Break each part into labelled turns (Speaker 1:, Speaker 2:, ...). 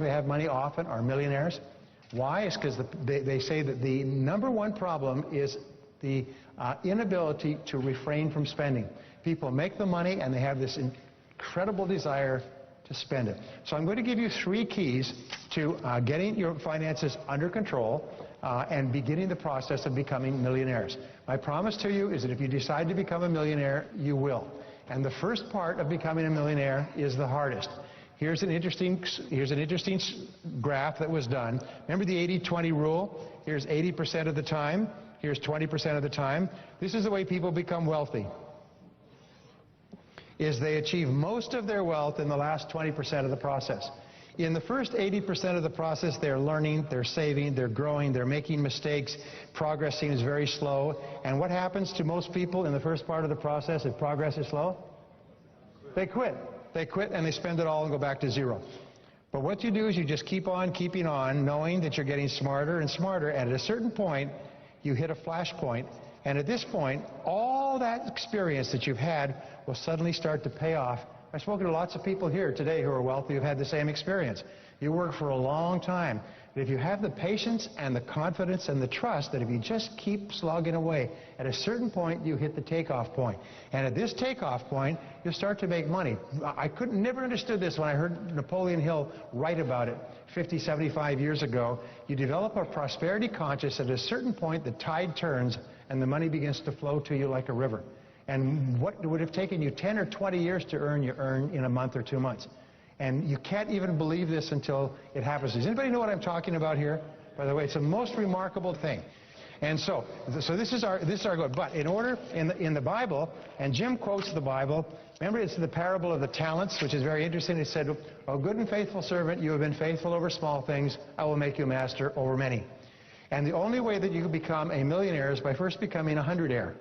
Speaker 1: who have money often are millionaires. Why? It's because they say that the number one problem is the inability to refrain from spending. People make the money and they have this incredible desire to spend it. So I'm going to give you 3 keys to getting your finances under control and beginning the process of becoming millionaires. My promise to you is that if you decide to become a millionaire, you will. And the first part of becoming a millionaire is the hardest. Here's an interesting graph that was done. Remember the 80-20 rule? Here's 80% of the time. Here's 20% of the time. This is the way people become wealthy. Is they achieve most of their wealth in the last 20% of the process. In the first 80% of the process, they're learning, they're saving, they're growing, they're making mistakes. Progress seems very slow. And what happens to most people in the first part of the process if progress is slow? They quit. They quit and they spend it all and go back to zero. But what you do is you just keep on keeping on, knowing that you're getting smarter and smarter, and at a certain point, you hit a flash point, and at this point, all that experience that you've had will suddenly start to pay off. I've spoken to lots of people here today who are wealthy who've had the same experience. You work for a long time. But if you have the patience and the confidence and the trust that if you just keep slogging away, at a certain point you hit the takeoff point. And at this takeoff point, you'll start to make money. I never understood this when I heard Napoleon Hill write about it 50, 75 years ago. You develop a prosperity consciousness. At a certain point, the tide turns and the money begins to flow to you like a river. And what would have taken you 10 or 20 years to earn, you earn in a month or 2 months. And you can't even believe this until it happens. Does anybody know what I'm talking about here? By the way, it's the most remarkable thing. And so this is our goal. But in order, in the Bible, and Jim quotes the Bible, remember it's the parable of the talents, which is very interesting. It said, "O good and faithful servant, you have been faithful over small things, I will make you master over many." And the only way that you can become a millionaire is by first becoming a 100-aire,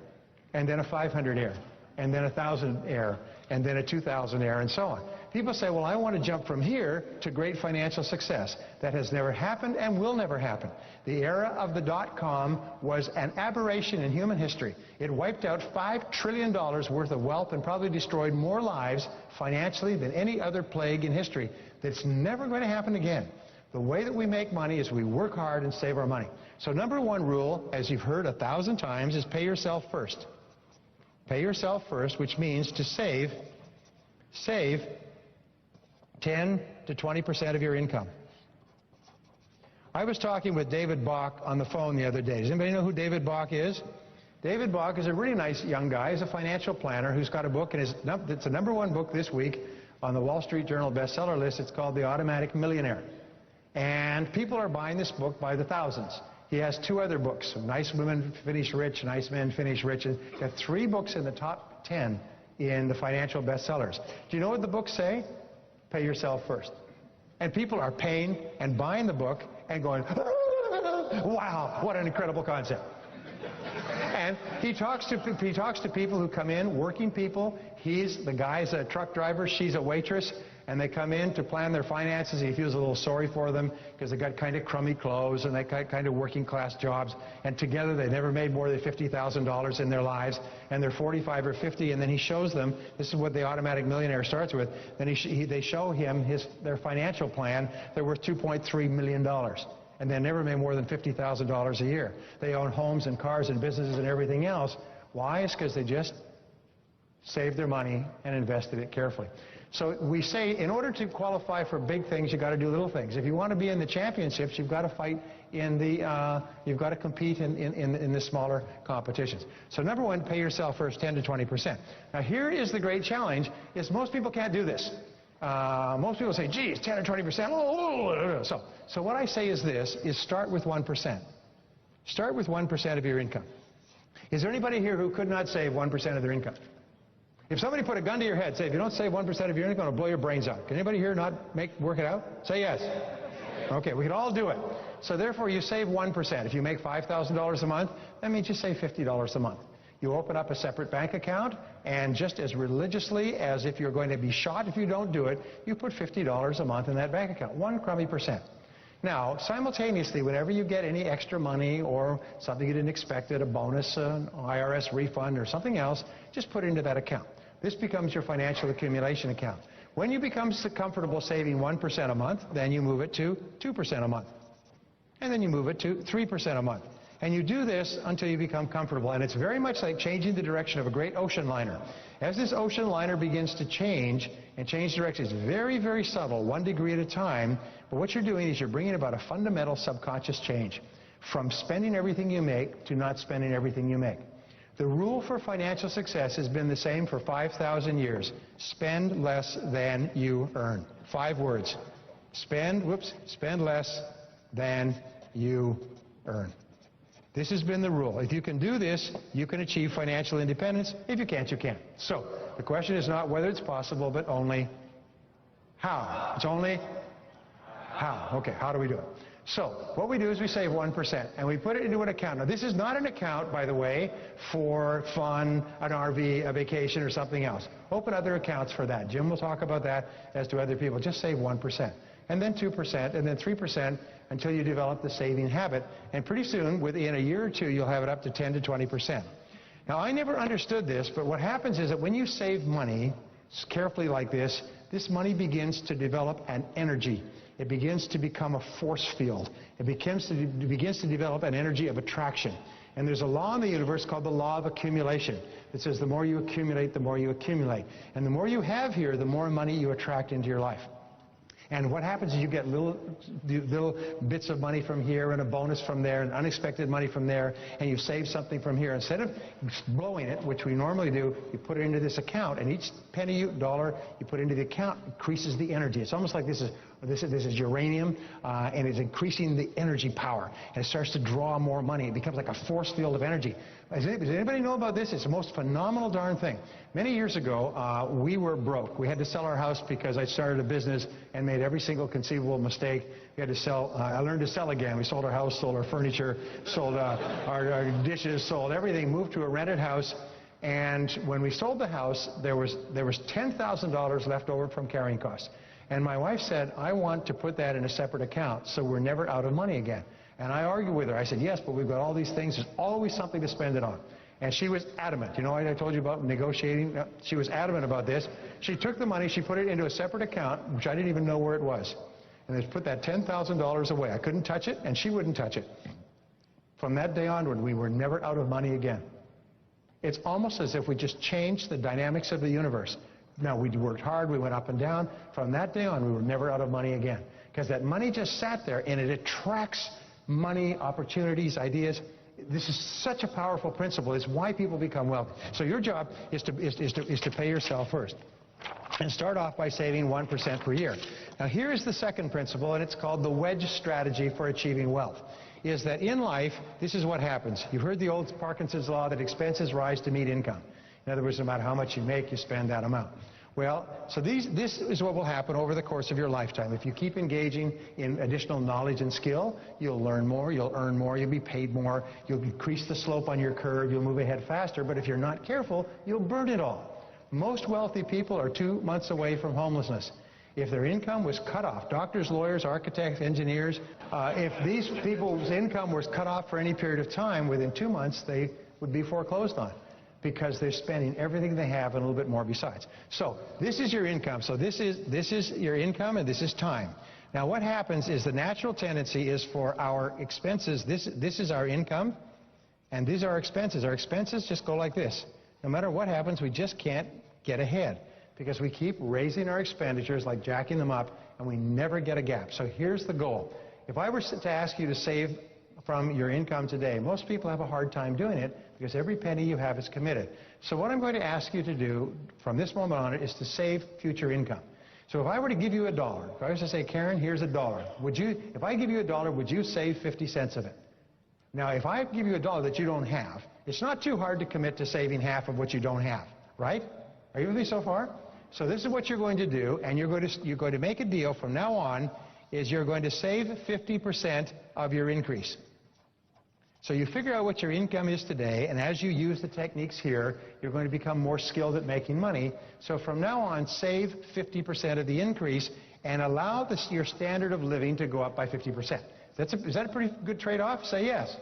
Speaker 1: and then a 500-aire, and then a 1,000-aire, and then a 2,000-aire, and so on. People say, well, I want to jump from here to great financial success. That has never happened and will never happen. The era of the dot-com was an aberration in human history. It wiped out $5 trillion worth of wealth and probably destroyed more lives financially than any other plague in history. That's never going to happen again. The way that we make money is we work hard and save our money. So number one rule, as you've heard 1,000 times, is pay yourself first. Pay yourself first, which means to save 10 to 20% of your income. I was talking with David Bach on the phone the other day. Does anybody know who David Bach is? David Bach is a really nice young guy. He's a financial planner who's got a book, and it's the #1 book this week on the Wall Street Journal bestseller list. It's called The Automatic Millionaire. And people are buying this book by the thousands. He has 2 other books, Nice Women Finish Rich, Nice Men Finish Rich. And he has 3 books in the top 10 in the financial bestsellers. Do you know what the books say? Pay yourself first. And people are paying and buying the book and going, wow, what an incredible concept. And he talks to people who come in, working people. The guy's a truck driver, she's a waitress, and they come in to plan their finances. He feels a little sorry for them because they got kind of crummy clothes and they got kind of working class jobs, and together they never made more than $50,000 in their lives, and they're 45 or 50, and then he shows them, this is what the Automatic Millionaire starts with, then they show him their financial plan. They're worth $2.3 million. And they never made more than $50,000 a year. They own homes and cars and businesses and everything else. Why? It's because they just saved their money and invested it carefully. So we say, in order to qualify for big things, you've got to do little things. If you want to be in the championships, you've got to fight you've got to compete in the smaller competitions. So number one, pay yourself first 10 to 20%. Now here is the great challenge, is most people can't do this. Most people say, geez, 10 or 20%. So what I say is this, is start with 1%. Start with 1% of your income. Is there anybody here who could not save 1% of their income? If somebody put a gun to your head, say, if you don't save 1% of your income, it'll blow your brains out. Can anybody here not work it out? Say yes. Okay, we can all do it. So therefore, you save 1%. If you make $5,000 a month, that means you save $50 a month. You open up a separate bank account, and just as religiously as if you're going to be shot if you don't do it, you put $50 a month in that bank account, 1 crummy percent. Now, simultaneously, whenever you get any extra money or something you didn't expect, a bonus, an IRS refund, or something else, just put it into that account. This becomes your financial accumulation account. When you become comfortable saving 1% a month, then you move it to 2% a month. And then you move it to 3% a month. And you do this until you become comfortable. And it's very much like changing the direction of a great ocean liner. As this ocean liner begins to change and change direction, it's very, very subtle, 1 degree at a time. But what you're doing is you're bringing about a fundamental subconscious change from spending everything you make to not spending everything you make. The rule for financial success has been the same for 5,000 years. Spend less than you earn. 5 words. Spend less than you earn. This has been the rule. If you can do this, you can achieve financial independence. If you can't, you can't. So the question is not whether it's possible, but only how. It's only how. Okay, how do we do it? So what we do is we save 1%, and we put it into an account. Now, this is not an account, by the way, for fun, an RV, a vacation, or something else. Open other accounts for that. Jim will talk about that, as do other people. Just save 1%, and then 2%, and then 3%, until you develop the saving habit. And pretty soon, within a year or two, you'll have it up to 10 to 20%. Now, I never understood this, but what happens is that when you save money carefully like this, this money begins to develop an energy. It begins to become a force field. It begins to develop an energy of attraction. And there's a law in the universe called the law of accumulation that says the more you accumulate, the more you accumulate. And the more you have here, the more money you attract into your life. And what happens is you get little bits of money from here and a bonus from there and unexpected money from there, and you save something from here. Instead of blowing it, which we normally do, you put it into this account, and each penny, dollar you put into the account increases the energy. It's almost like this is uranium, and it's increasing the energy power, and it starts to draw more money. It becomes like a force field of energy. Does anybody know about this? It's the most phenomenal darn thing. Many years ago, we were broke. We had to sell our house because I started a business and made every single conceivable mistake. We had to sell. I learned to sell again. We sold our house, sold our furniture, sold our dishes, sold everything, moved to a rented house. And when we sold the house, there was $10,000 left over from carrying costs. And my wife said, I want to put that in a separate account so we're never out of money again. And I argued with her. I said, yes, but we've got all these things. There's always something to spend it on. And she was adamant. You know what I told you about negotiating? She was adamant about this. She took the money, she put it into a separate account, which I didn't even know where it was. And they put that $10,000 away. I couldn't touch it, and she wouldn't touch it. From that day onward, we were never out of money again. It's almost as if we just changed the dynamics of the universe. Now, we worked hard, we went up and down. From that day on, we were never out of money again. Because that money just sat there, and it attracts money, opportunities, ideas. This is such a powerful principle. It's why people become wealthy. So your job is to pay yourself first. And start off by saving 1% per year. Now, here is the second principle, and it's called the wedge strategy for achieving wealth. Is that in life, this is what happens. You've heard the old Parkinson's law that expenses rise to meet income. In other words, no matter how much you make, you spend that amount. Well, so this is what will happen over the course of your lifetime. If you keep engaging in additional knowledge and skill, you'll learn more, you'll earn more, you'll be paid more, you'll increase the slope on your curve, you'll move ahead faster, but if you're not careful, you'll burn it all. Most wealthy people are 2 months away from homelessness. If their income was cut off, doctors, lawyers, architects, engineers, if these people's income was cut off for any period of time, within 2 months they would be foreclosed on, because they're spending everything they have and a little bit more besides. So this is your income. So this is your income, and this is time. Now what happens is the natural tendency is for our expenses, this is our income, and these are our expenses. Our expenses just go like this. No matter what happens, we just can't get ahead, because we keep raising our expenditures, like jacking them up, and we never get a gap. So here's the goal. If I were to ask you to save from your income today, most people have a hard time doing it, because every penny you have is committed. So what I'm going to ask you to do from this moment on is to save future income. So if I were to give you $1, if I was to say, Karen, here's $1, if I give you $1, would you save 50 cents of it? Now, if I give you $1 that you don't have, it's not too hard to commit to saving half of what you don't have, right? Are you with me so far? So this is what you're going to do, and you're going to make a deal from now on, is you're going to save 50% of your increase. So you figure out what your income is today, and as you use the techniques here, you're going to become more skilled at making money. So from now on, save 50% of the increase and allow your standard of living to go up by 50%. Is that a pretty good trade-off? Say yes.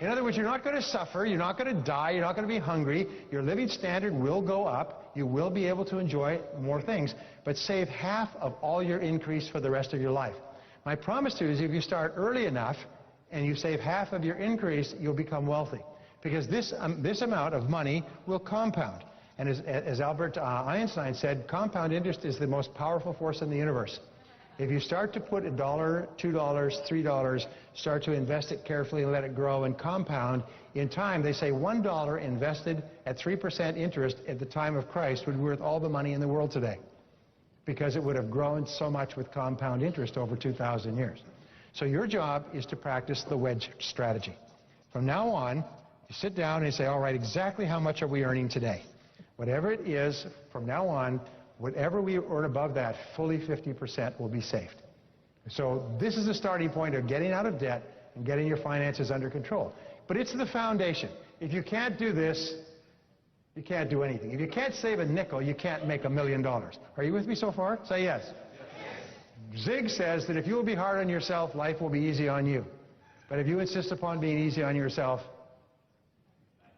Speaker 1: In other words, you're not going to suffer, you're not going to die, you're not going to be hungry. Your living standard will go up. you will be able to enjoy more things, but save half of all your increase for the rest of your life. My promise to you is if you start early enough and you save half of your increase, you'll become wealthy. Because this amount of money will compound. And as Albert Einstein said, compound interest is the most powerful force in the universe. If you start to put $1, $2, $3, start to invest it carefully and let it grow and compound, in time, they say $1 invested at 3% interest at the time of Christ would be worth all the money in the world today, because it would have grown so much with compound interest over 2,000 years. So your job is to practice the wedge strategy. From now on, you sit down and you say, all right, exactly how much are we earning today? Whatever it is, from now on, whatever we earn above that, fully 50% will be saved. So this is the starting point of getting out of debt and getting your finances under control. But it's the foundation. If you can't do this, you can't do anything. If you can't save a nickel, you can't make $1 million. Are you with me so far? Say yes. Zig says that if you will be hard on yourself, life will be easy on you. But if you insist upon being easy on yourself,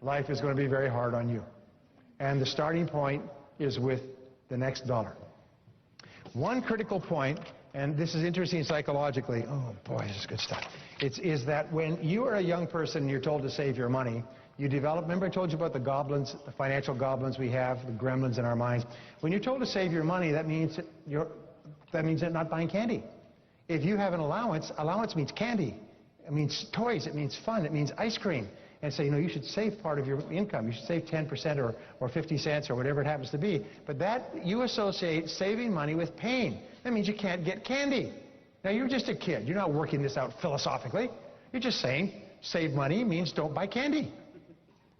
Speaker 1: life is going to be very hard on you. And the starting point is with the next dollar. One critical point, and this is interesting psychologically, oh boy, this is good stuff, is that when you are a young person and you're told to save your money, you develop, remember I told you about the goblins, the financial goblins we have, the gremlins in our minds. When you're told to save your money, that means that you're not buying candy. If you have an allowance, allowance means candy. It means toys, it means fun, it means ice cream. And so, you should save part of your income. You should save 10% or 50 cents or whatever it happens to be. But that, you associate saving money with pain. That means you can't get candy. Now, you're just a kid. You're not working this out philosophically. You're just saying save money means don't buy candy.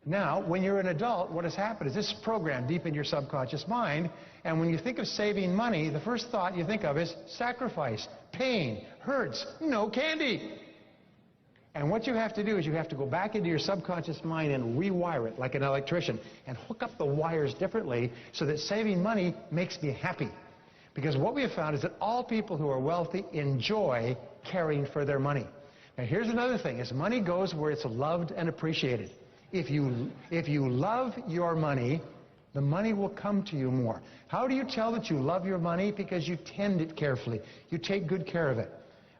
Speaker 1: Now, when you're an adult, what has happened is this is programmed deep in your subconscious mind. And when you think of saving money, the first thought you think of is sacrifice, pain, hurts, no candy. And what you have to do is you have to go back into your subconscious mind and rewire it like an electrician and hook up the wires differently so that saving money makes me happy. Because what we have found is that all people who are wealthy enjoy caring for their money. Now here's another thing, is money goes where it's loved and appreciated. If you love your money, the money will come to you more. How do you tell that you love your money? Because you tend it carefully. You take good care of it.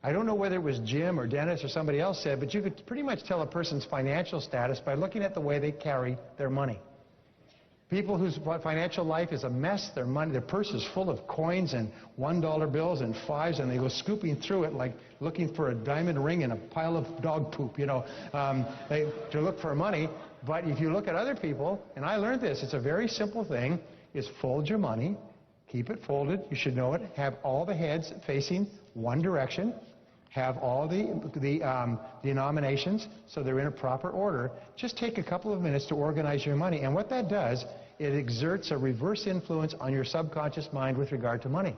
Speaker 1: I don't know whether it was Jim or Dennis or somebody else said, but you could pretty much tell a person's financial status by looking at the way they carry their money. People whose financial life is a mess, their purse is full of coins and $1 bills and fives, and they go scooping through it like looking for a diamond ring in a pile of dog poop, to look for money. But if you look at other people, and I learned this, it's a very simple thing, is fold your money, keep it folded, you should know it, have all the heads facing one direction, have all the denominations so they're in a proper order. Just take a couple of minutes to organize your money. And what that does, it exerts a reverse influence on your subconscious mind with regard to money.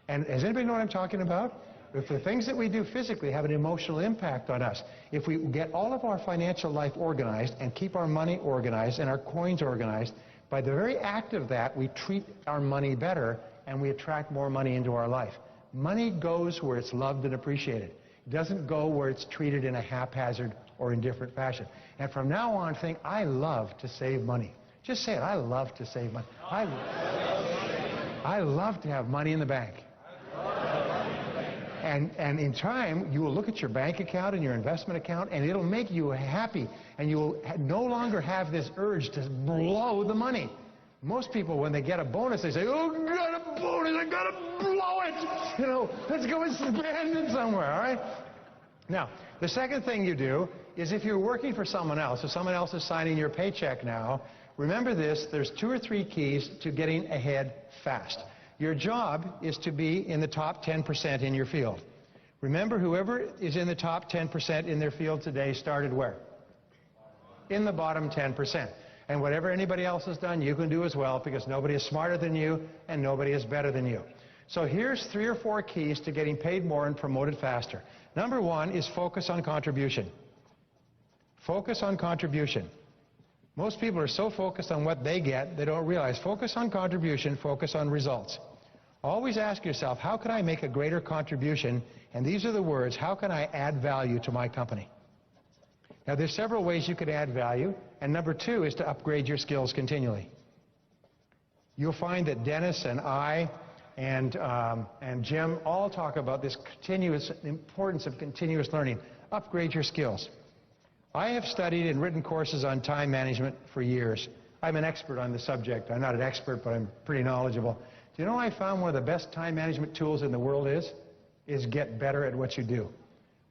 Speaker 1: And does anybody know what I'm talking about? If the things that we do physically have an emotional impact on us, if we get all of our financial life organized and keep our money organized and our coins organized, by the very act of that, we treat our money better and we attract more money into our life. Money goes where it's loved and appreciated. It doesn't go where it's treated in a haphazard or indifferent fashion. And from now on, think, I love to save money. Just say it, I love to save money. I love to have money in the bank. And in time, you will look at your bank account and your investment account, and it'll make you happy. And you will no longer have this urge to blow the money. Most people, when they get a bonus, they say, oh, I got a bonus, I got to blow it. Let's go and spend it somewhere, all right? Now, the second thing you do is if you're working for someone else, if someone else is signing your paycheck now, remember this, there's 2 or 3 keys to getting ahead fast. Your job is to be in the top 10% in your field. Remember, whoever is in the top 10% in their field today started where? In the bottom 10%. And whatever anybody else has done, you can do as well, because nobody is smarter than you and nobody is better than you. So here's 3 or 4 keys to getting paid more and promoted faster. Number 1 is focus on contribution. Focus on contribution. Most people are so focused on what they get, they don't realize. Focus on contribution, focus on results. Always ask yourself, how can I make a greater contribution? And these are the words, how can I add value to my company? Now, there's several ways you could add value, and number 2 is to upgrade your skills continually. You'll find that Dennis and I and Jim all talk about this importance of continuous learning. Upgrade your skills. I have studied and written courses on time management for years. I'm an expert on the subject. I'm not an expert, but I'm pretty knowledgeable. Do you know I found one of the best time management tools in the world is get better at what you do.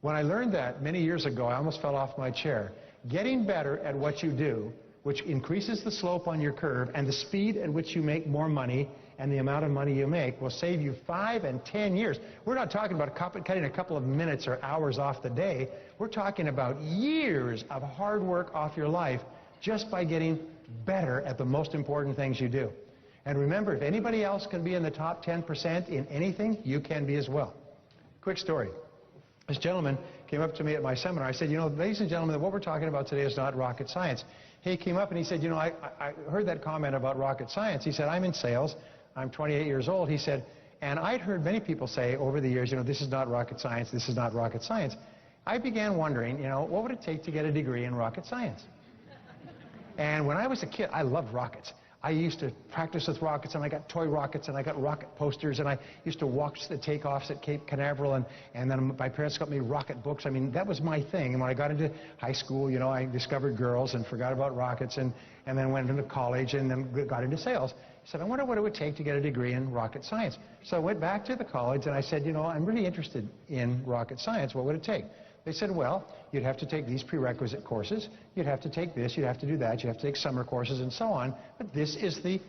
Speaker 1: When I learned that many years ago, I almost fell off my chair. Getting better at what you do, which increases the slope on your curve and the speed at which you make more money and the amount of money you make, will save you 5 and 10 years. We're not talking about cutting a couple of minutes or hours off the day. We're talking about years of hard work off your life just by getting better at the most important things you do. And remember, if anybody else can be in the top 10% in anything, you can be as well. Quick story. This gentleman came up to me at my seminar. I said, you know, ladies and gentlemen, what we're talking about today is not rocket science. He came up and he said, you know, I heard that comment about rocket science. He said, I'm in sales. I'm 28 years old. He said, and I'd heard many people say over the years, you know, this is not rocket science, this is not rocket science. I began wondering, you know, what would it take to get a degree in rocket science? And when I was a kid, I loved rockets. I used to practice with rockets, and I got toy rockets, and I got rocket posters, and I used to watch the takeoffs at Cape Canaveral, and then my parents got me rocket books. I mean, that was my thing. And when I got into high school, you know, I discovered girls and forgot about rockets, and then went into college, and then got into sales. I said, I wonder what it would take to get a degree in rocket science. So I went back to the college, and I said, you know, I'm really interested in rocket science. What would it take? They said, well, you'd have to take these prerequisite courses, you'd have to take this, you'd have to do that, you'd have to take summer courses and so on, but this is the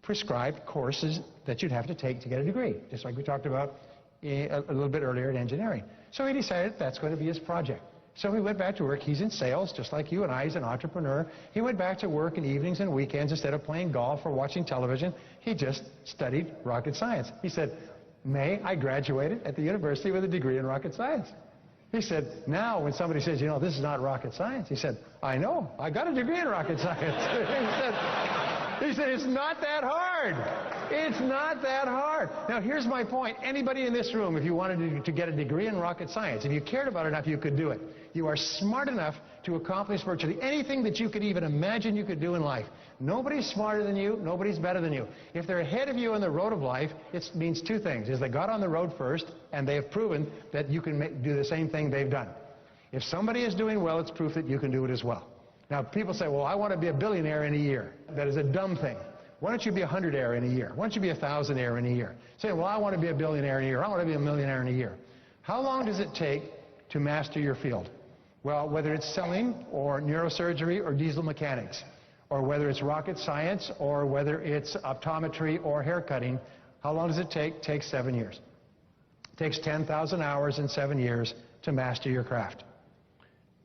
Speaker 1: prescribed courses that you'd have to take to get a degree, just like we talked about a little bit earlier in engineering. So he decided that's going to be his project. So he went back to work. He's in sales, just like you and I. He's an entrepreneur. He went back to work in evenings and weekends. Instead of playing golf or watching television, he just studied rocket science. He said, May, I graduated at the university with a degree in rocket science. He said, now when somebody says, you know, this is not rocket science, he said, I know, I got a degree in rocket science. he said, it's not that hard. It's not that hard. Now, here's my point. Anybody in this room, if you wanted to get a degree in rocket science, if you cared about it enough, you could do it. You are smart enough to accomplish virtually anything that you could even imagine you could do in life. Nobody's smarter than you. Nobody's better than you. If they're ahead of you on the road of life, it means two things. Is they got on the road first, and they have proven that you can do the same thing they've done. If somebody is doing well, it's proof that you can do it as well. Now, people say, well, I want to be a billionaire in a year. That is a dumb thing. Why don't you be a hundredaire in a year? Why don't you be a thousandaire in a year? Say, well, I want to be a billionaire in a year. I want to be a millionaire in a year. How long does it take to master your field? Well, whether it's selling or neurosurgery or diesel mechanics, or whether it's rocket science or whether it's optometry or haircutting, how long does it take? It takes 7 years. It takes 10,000 hours in 7 years to master your craft.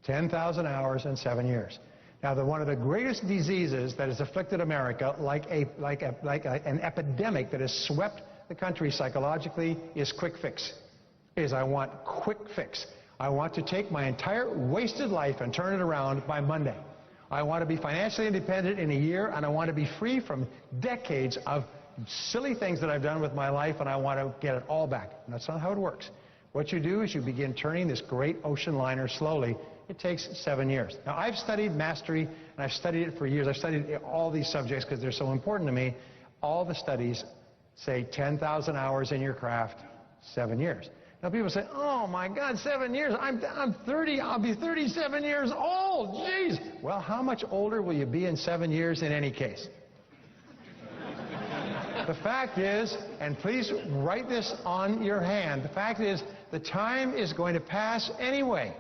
Speaker 1: 10,000 hours in 7 years. Now, one of the greatest diseases that has afflicted America, like an epidemic that has swept the country psychologically, is quick fix. I want quick fix. I want to take my entire wasted life and turn it around by Monday. I want to be financially independent in a year, and I want to be free from decades of silly things that I've done with my life, and I want to get it all back. And that's not how it works. What you do is you begin turning this great ocean liner slowly. It takes 7 years. Now, I've studied mastery, and I've studied it for years. I've studied all these subjects because they're so important to me. All the studies say 10,000 hours in your craft, 7 years. Now, people say, oh, my God, 7 years. I'm 30. I'll be 37 years old. Jeez. Well, how much older will you be in 7 years in any case? The fact is, and please write this on your hand, the fact is the time is going to pass anyway.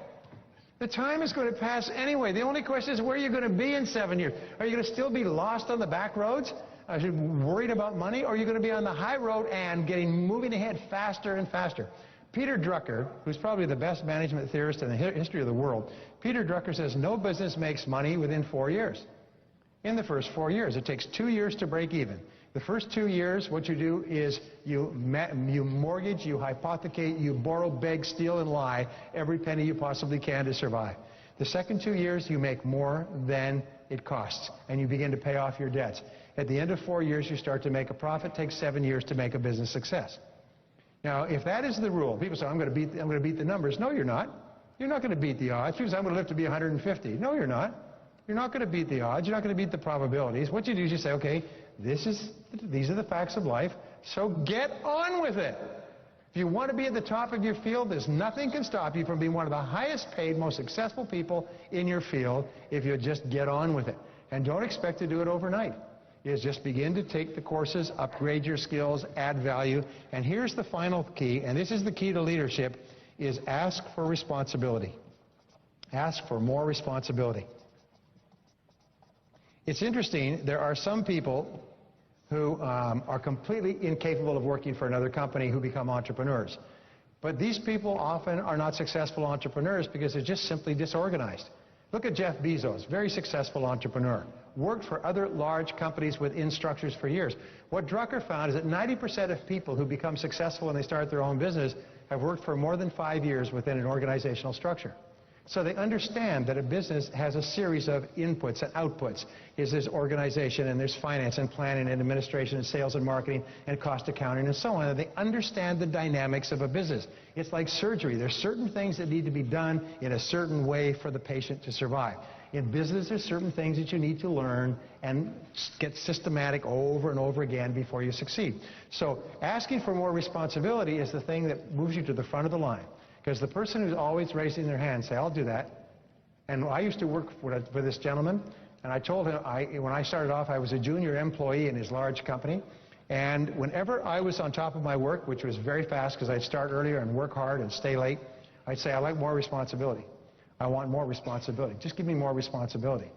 Speaker 1: The time is going to pass anyway. The only question is, where are you going to be in 7 years? Are you going to still be lost on the back roads? Are you worried about money? Or are you going to be on the high road and moving ahead faster and faster? Peter Drucker, who's probably the best management theorist in the history of the world, Peter Drucker says no business makes money within 4 years. In the first 4 years. It takes 2 years to break even. The first 2 years, what you do is you mortgage, you hypothecate, you borrow, beg, steal, and lie every penny you possibly can to survive. The second 2 years, you make more than it costs, and you begin to pay off your debts. At the end of 4 years, you start to make a profit. It takes 7 years to make a business success. Now, if that is the rule, people say, I'm going to beat the numbers. No, you're not. You're not going to beat the odds. People say, I'm going to live to be 150. No, you're not. You're not going to beat the odds. You're not going to beat the probabilities. What you do is you say, okay, these are the facts of life, so get on with it. If you want to be at the top of your field, there's nothing can stop you from being one of the highest paid, most successful people in your field if you just get on with it. And don't expect to do it overnight. Is just begin to take the courses, upgrade your skills, add value. And here's the final key, and this is the key to leadership, is ask for responsibility. Ask for more responsibility. It's interesting, there are some people who are completely incapable of working for another company who become entrepreneurs. But these people often are not successful entrepreneurs because they're just simply disorganized. Look at Jeff Bezos, very successful entrepreneur. Worked for other large companies within structures for years. What Drucker found is that 90% of people who become successful when they start their own business have worked for more than 5 years within an organizational structure. So they understand that a business has a series of inputs and outputs. There's organization, and there's finance and planning and administration and sales and marketing and cost accounting and so on. And they understand the dynamics of a business. It's like surgery. There's certain things that need to be done in a certain way for the patient to survive. In business, there's certain things that you need to learn and get systematic over and over again before you succeed. So asking for more responsibility is the thing that moves you to the front of the line. Because the person who's always raising their hand say, I'll do that. And I used to work for this gentleman, and I told him, when I started off, I was a junior employee in his large company. And whenever I was on top of my work, which was very fast because I'd start earlier and work hard and stay late, I'd say, I like more responsibility. I want more responsibility. Just give me more responsibility.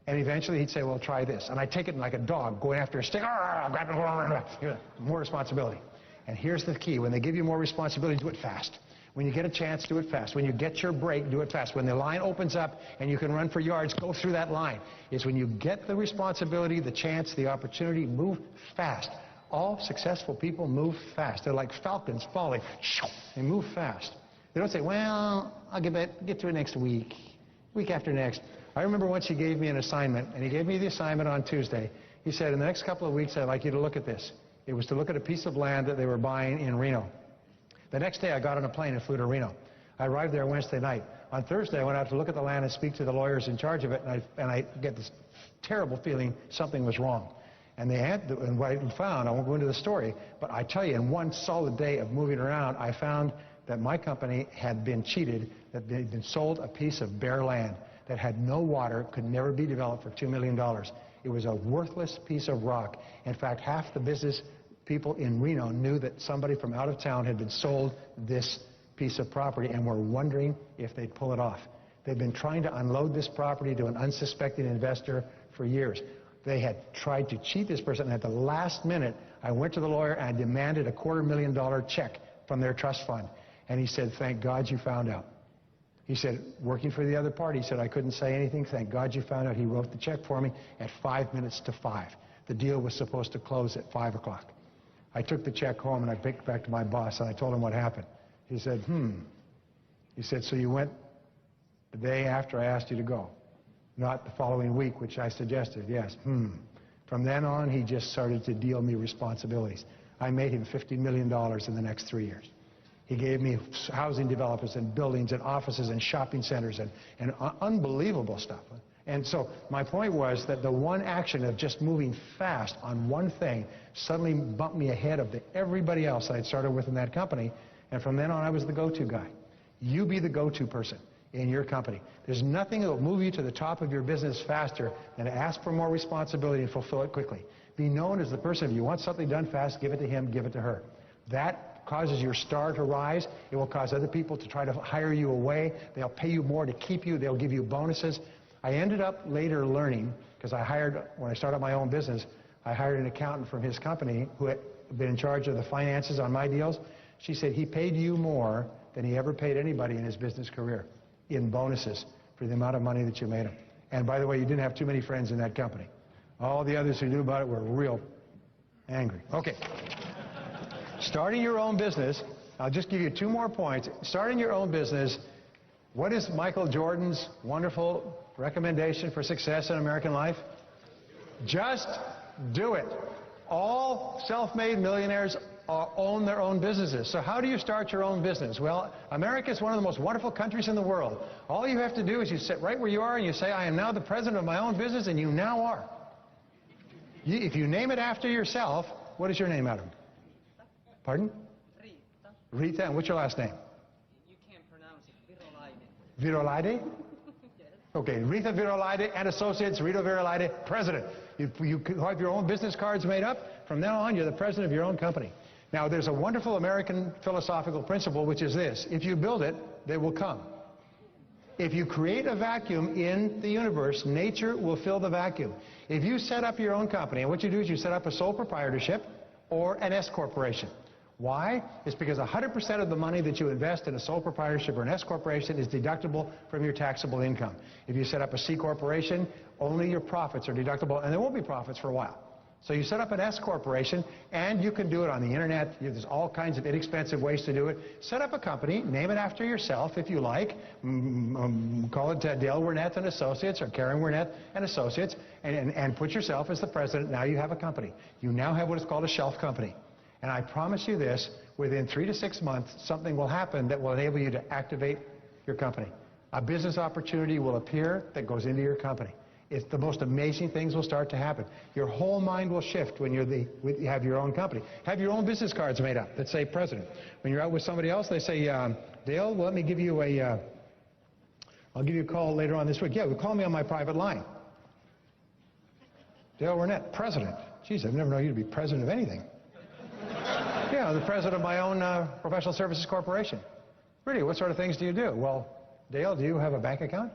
Speaker 1: And eventually he'd say, well, try this. And I'd take it like a dog going after a stick, grab it, more responsibility. And here's the key. When they give you more responsibility, do it fast. When you get a chance, do it fast. When you get your break, do it fast. When the line opens up and you can run for yards, go through that line. It's when you get the responsibility, the chance, the opportunity, move fast. All successful people move fast. They're like falcons falling. They move fast. They don't say, well, I'll get to it next week, week after next. I remember once he gave me an assignment, and he gave me the assignment on Tuesday. He said, in the next couple of weeks, I'd like you to look at this. It was to look at a piece of land that they were buying in Reno. The next day, I got on a plane and flew to Reno. I arrived there Wednesday night. On Thursday, I went out to look at the land and speak to the lawyers in charge of it, and I get this terrible feeling something was wrong. And what I found, I won't go into the story, but I tell you, in one solid day of moving around, I found that my company had been cheated, that they'd been sold a piece of bare land that had no water, could never be developed for $2 million. It was a worthless piece of rock. In fact, half the business people in Reno knew that somebody from out of town had been sold this piece of property and were wondering if they'd pull it off. They'd been trying to unload this property to an unsuspecting investor for years. They had tried to cheat this person, and at the last minute, I went to the lawyer and I demanded a $250,000 check from their trust fund. And he said, thank God you found out. He said, working for the other party, he said, I couldn't say anything. Thank God you found out. He wrote the check for me at 5 minutes to 5. The deal was supposed to close at 5 o'clock. I took the check home and I picked it back to my boss and I told him what happened. He said, He said, so you went the day after I asked you to go, not the following week, which I suggested. Yes. From then on, he just started to deal me responsibilities. I made him $50 million in the next 3 years. He gave me housing developers and buildings and offices and shopping centers and unbelievable stuff. And so my point was that the one action of just moving fast on one thing suddenly bumped me ahead of everybody else I had started with in that company. And from then on, I was the go-to guy. You be the go-to person in your company. There's nothing that will move you to the top of your business faster than to ask for more responsibility and fulfill it quickly. Be known as the person, if you want something done fast, give it to him, give it to her. That causes your star to rise. It will cause other people to try to hire you away. They'll pay you more to keep you. They'll give you bonuses. I ended up later learning, because when I started my own business, I hired an accountant from his company who had been in charge of the finances on my deals. She said he paid you more than he ever paid anybody in his business career in bonuses for the amount of money that you made him. And by the way, you didn't have too many friends in that company. All the others who knew about it were real angry. Okay. Starting your own business, I'll just give you 2 more points. Starting your own business, what is Michael Jordan's wonderful recommendation for success in American life? Just do it. All self-made millionaires own their own businesses. So how do you start your own business? Well, America is one of the most wonderful countries in the world. All you have to do is you sit right where you are and you say, I am now the president of my own business, and you now are. If you name it after yourself, what is your name, Adam? Pardon?
Speaker 2: Rita.
Speaker 1: Rita, and what's your last name?
Speaker 2: You can't pronounce it. Virolaide.
Speaker 1: Virolaide?
Speaker 2: Yes.
Speaker 1: Okay, Rita Virolaide and Associates, Rita Virolaide, president. You have your own business cards made up. From now on, you're the president of your own company. Now, there's a wonderful American philosophical principle, which is this. If you build it, they will come. If you create a vacuum in the universe, nature will fill the vacuum. If you set up your own company, and what you do is you set up a sole proprietorship or an S corporation. Why? It's because 100% of the money that you invest in a sole proprietorship or an S corporation is deductible from your taxable income. If you set up a C corporation, only your profits are deductible, and there won't be profits for a while. So you set up an S corporation, and you can do it on the internet. There's all kinds of inexpensive ways to do it. Set up a company, name it after yourself if you like. Call it Dale Wernette and Associates or Karen Wernette and Associates, and put yourself as the president. Now you have a company. You now have what is called a shelf company. And I promise you this, within 3 to 6 months, something will happen that will enable you to activate your company. A business opportunity will appear that goes into your company. It's the most amazing things will start to happen. Your whole mind will shift when you have your own company. Have your own business cards made up that say president. When you're out with somebody else, they say, Dale, well, let me give you I'll give you a call later on this week. Yeah, call me on my private line. Dale Wernette, president. Geez, I've never known you to be president of anything. Yeah, I'm the president of my own professional services corporation. Really, what sort of things do you do? Well, Dale, do you have a bank account?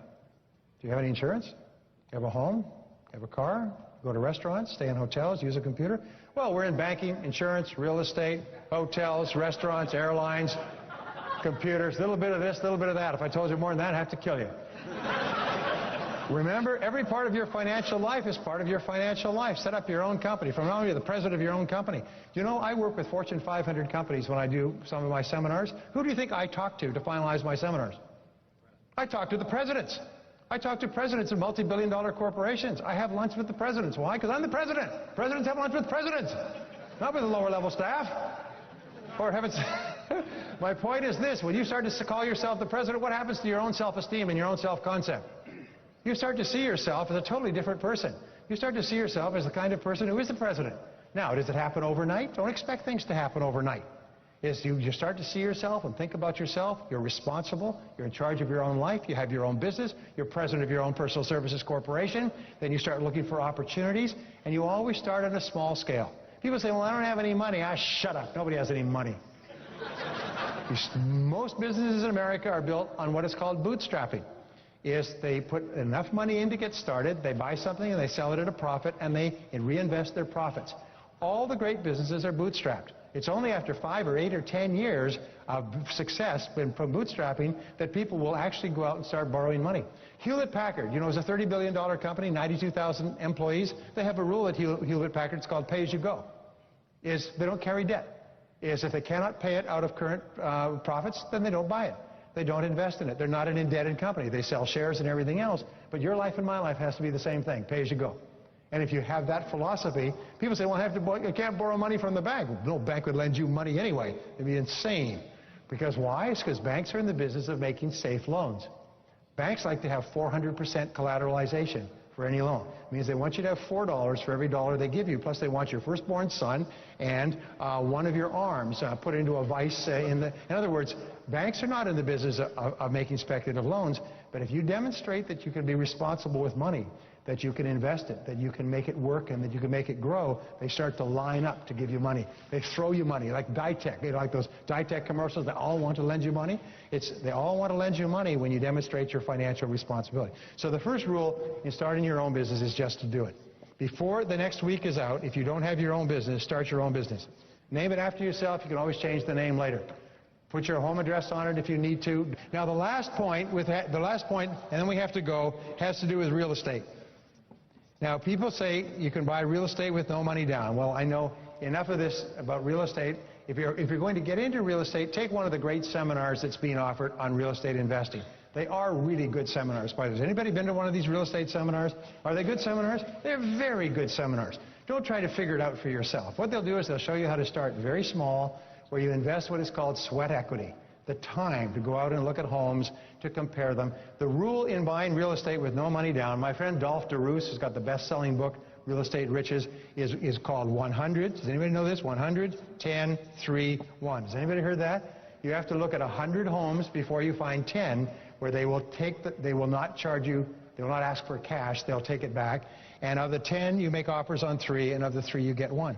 Speaker 1: Do you have any insurance? Do you have a home? Do you have a car? Go to restaurants? Stay in hotels? Use a computer? Well, we're in banking, insurance, real estate, hotels, restaurants, airlines, computers, a little bit of this, a little bit of that. If I told you more than that, I'd have to kill you. Remember, every part of your financial life is part of your financial life. Set up your own company. From now on, you're the president of your own company. You know, I work with Fortune 500 companies when I do some of my seminars. Who do you think I talk to finalize my seminars? I talk to the presidents. I talk to presidents of multi-billion-dollar corporations. I have lunch with the presidents. Why? Because I'm the president. Presidents have lunch with presidents, not with the lower-level staff. Or heavens, my point is this. When you start to call yourself the president, what happens to your own self-esteem and your own self-concept? You start to see yourself as a totally different person. You start to see yourself as the kind of person who is the president. Now, does it happen overnight? Don't expect things to happen overnight. You start to see yourself and think about yourself. You're responsible. You're in charge of your own life. You have your own business. You're president of your own personal services corporation. Then you start looking for opportunities, and you always start on a small scale. People say, well, I don't have any money. Shut up. Nobody has any money. Most businesses in America are built on what is called bootstrapping. They put enough money in to get started, they buy something and they sell it at a profit, and they reinvest their profits. All the great businesses are bootstrapped. It's only after 5 or 8 or 10 years of success from bootstrapping that people will actually go out and start borrowing money. Hewlett-Packard, you know, is a $30 billion company, 92,000 employees. They have a rule at Hewlett-Packard, it's called pay-as-you-go. They don't carry debt. If they cannot pay it out of current profits, then they don't buy it. They don't invest in it. They're not an indebted company. They sell shares and everything else. But your life and my life has to be the same thing, pay as you go. And if you have that philosophy, people say, well, I can't borrow money from the bank. Well, no bank would lend you money anyway. It'd be insane. Because why? It's because banks are in the business of making safe loans. Banks like to have 400% collateralization for any loan. It means they want you to have $4 for every dollar they give you, plus they want your firstborn son and one of your arms put into a vice in other words, banks are not in the business of making speculative loans, but if you demonstrate that you can be responsible with money, that you can invest it, that you can make it work, and that you can make it grow, they start to line up to give you money. They throw you money, like Ditech. You know, like those Ditech commercials, they all want to lend you money. They all want to lend you money when you demonstrate your financial responsibility. So the first rule in starting your own business is just to do it. Before the next week is out, if you don't have your own business, start your own business. Name it after yourself. You can always change the name later. Put your home address on it if you need to. Now the last point, and then we have to go, has to do with real estate. Now, people say you can buy real estate with no money down. Well, I know enough of this about real estate. If you're going to get into real estate, take one of the great seminars that's being offered on real estate investing. They are really good seminars. Has anybody been to one of these real estate seminars? Are they good seminars? They're very good seminars. Don't try to figure it out for yourself. What they'll do is they'll show you how to start very small, where you invest what is called sweat equity, the time to go out and look at homes, to compare them. The rule in buying real estate with no money down, my friend Dolph DeRoos, who's got the best-selling book, Real Estate Riches, is called 100. Does anybody know this? 100, 10, 3, 1. Has anybody heard that? You have to look at 100 homes before you find 10 where they will they will not charge you, they will not ask for cash, they'll take it back. And of the 10, you make offers on 3, and of the 3, you get 1.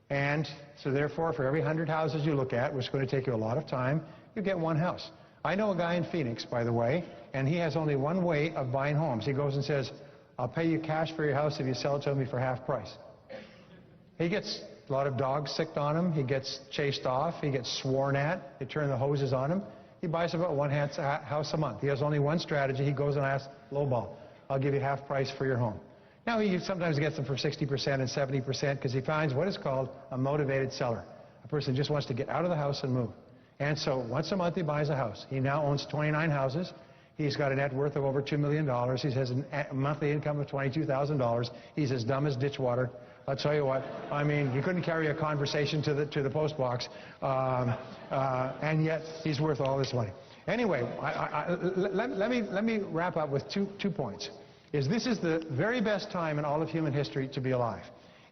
Speaker 1: And so therefore, for every 100 houses you look at, which is going to take you a lot of time, you get 1 house. I know a guy in Phoenix, by the way, and he has only one way of buying homes. He goes and says, I'll pay you cash for your house if you sell it to me for half price. He gets a lot of dogs sicked on him. He gets chased off. He gets sworn at. They turn the hoses on him. He buys about 1 house a month. He has only one strategy. He goes and asks, lowball, I'll give you half price for your home. Now, he sometimes gets them for 60% and 70% because he finds what is called a motivated seller. A person just wants to get out of the house and move. And so once a month he buys a house. He now owns 29 houses. He's got a net worth of over $2 million. He has a monthly income of $22,000. He's as dumb as ditch water. I'll tell you what, I mean, you couldn't carry a conversation to the post box, and yet he's worth all this money. Anyway, let me wrap up with two points. This is the very best time in all of human history to be alive.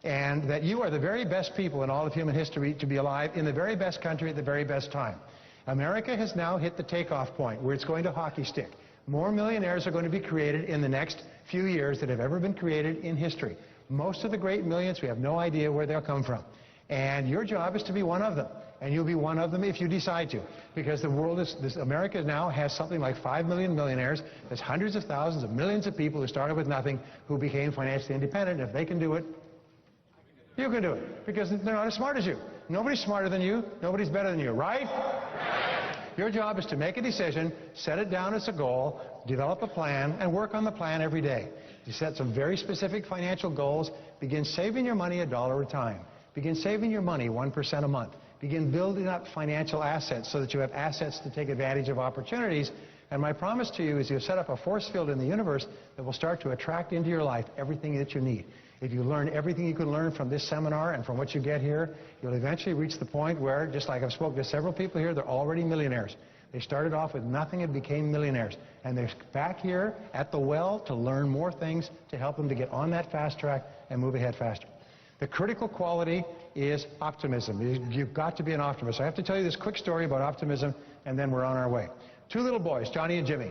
Speaker 1: And that you are the very best people in all of human history to be alive in the very best country at the very best time. America has now hit the takeoff point where it's going to hockey stick. More millionaires are going to be created in the next few years than have ever been created in history. Most of the great millions, we have no idea where they'll come from. And your job is to be one of them. And you'll be one of them if you decide to. Because the world America now has something like 5 million millionaires. There's hundreds of thousands of millions of people who started with nothing, who became financially independent. If they can do it, you can do it. Because they're not as smart as you. Nobody's smarter than you. Nobody's better than you, right? Your job is to make a decision, set it down as a goal, develop a plan, and work on the plan every day. You set some very specific financial goals. Begin saving your money $1 at a time. Begin saving your money 1% a month. Begin building up financial assets so that you have assets to take advantage of opportunities. And my promise to you is you'll set up a force field in the universe that will start to attract into your life everything that you need. If you learn everything you can learn from this seminar and from what you get here, you'll eventually reach the point where, just like I've spoken to several people here, they're already millionaires. They started off with nothing and became millionaires. And they're back here at the well to learn more things to help them to get on that fast track and move ahead faster. The critical quality is optimism. You've got to be an optimist. I have to tell you this quick story about optimism, and then we're on our way. 2 little boys, Johnny and Jimmy.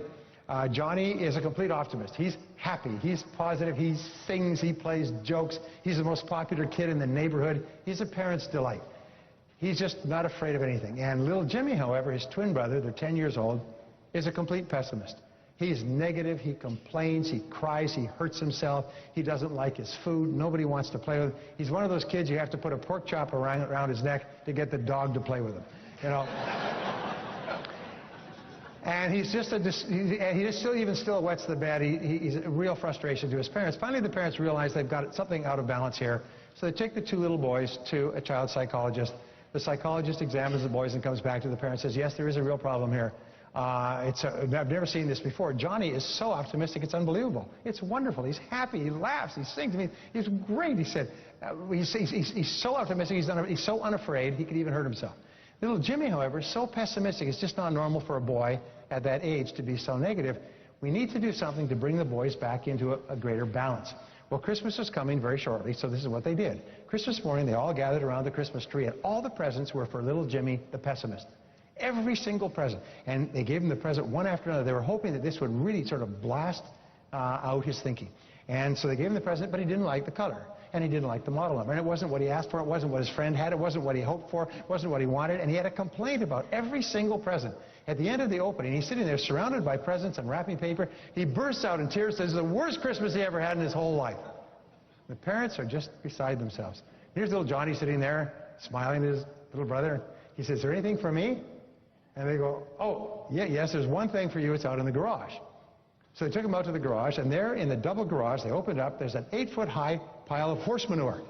Speaker 1: Johnny is a complete optimist. He's happy. He's positive. He sings. He plays jokes. He's the most popular kid in the neighborhood. He's a parent's delight. He's just not afraid of anything. And little Jimmy, however, his twin brother, they're 10 years old, is a complete pessimist. He's negative. He complains. He cries. He hurts himself. He doesn't like his food. Nobody wants to play with him. He's one of those kids you have to put a pork chop around his neck to get the dog to play with him. You know. And he's just he still wets the bed. He's a real frustration to his parents. Finally, the parents realize they've got something out of balance here. So they take the 2 little boys to a child psychologist. The psychologist examines the boys and comes back to the parents and says, yes, there is a real problem here. I've never seen this before. Johnny is so optimistic, it's unbelievable. It's wonderful. He's happy. He laughs. He sings. I mean, he's great. He said, he's so optimistic. He's so unafraid, he could even hurt himself. Little Jimmy, however, is so pessimistic. It's just not normal for a boy at that age to be so negative. We need to do something to bring the boys back into a greater balance. Well, Christmas is coming very shortly, so this is what they did. Christmas morning, they all gathered around the Christmas tree, and all the presents were for little Jimmy, the pessimist. Every single present. And they gave him the present one after another. They were hoping that this would really sort of blast out his thinking. And so they gave him the present, but he didn't like the color. And he didn't like the model number. And it wasn't what he asked for. It wasn't what his friend had. It wasn't what he hoped for. It wasn't what he wanted. And he had a complaint about every single present. At the end of the opening, he's sitting there surrounded by presents and wrapping paper. He bursts out in tears, says, "This is the worst Christmas he ever had in his whole life." The parents are just beside themselves. Here's little Johnny sitting there, smiling at his little brother. He says, "Is there anything for me?" And they go, "Oh, yes, there's one thing for you. It's out in the garage." So they took him out to the garage, and there in the double garage, they opened up, there's an 8-foot-high pile of horse manure.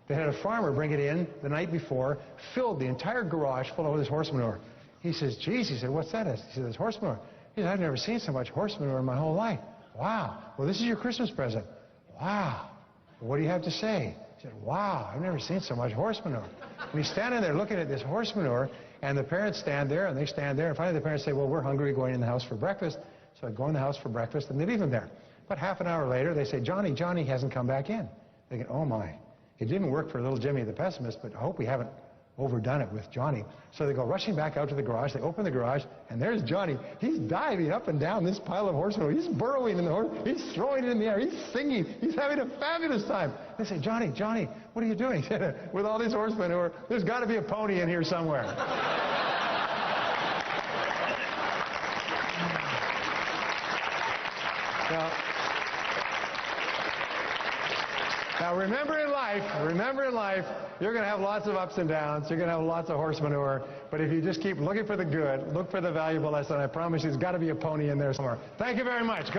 Speaker 1: They had a farmer bring it in the night before, filled the entire garage full of this horse manure. He says, "Geez," he said, "what's that?" He said, "It's horse manure." He said, "I've never seen so much horse manure in my whole life." "Wow. Well, this is your Christmas present." "Wow. What do you have to say? He said, wow, I've never seen so much horse manure. And he's standing there looking at this horse manure, and the parents stand there, and they stand there, and finally the parents say, well, we're hungry, going in the house for breakfast. So I go in the house for breakfast, and they leave him there. But half an hour later, they say, Johnny hasn't come back in. They go, oh my. It didn't work for little Jimmy the pessimist, but I hope we haven't overdone it with Johnny. So they go rushing back out to the garage. They open the garage, and there's Johnny. He's diving up and down this pile of horse manure. He's burrowing in the horse. He's throwing it in the air. He's singing. He's having a fabulous time. They say, Johnny, what are you doing? He said, with all this horse manure, there's got to be a pony in here somewhere. Now remember in life, you're going to have lots of ups and downs. You're going to have lots of horse manure. But if you just keep looking for the good, look for the valuable lesson, I promise you there's got to be a pony in there somewhere. Thank you very much.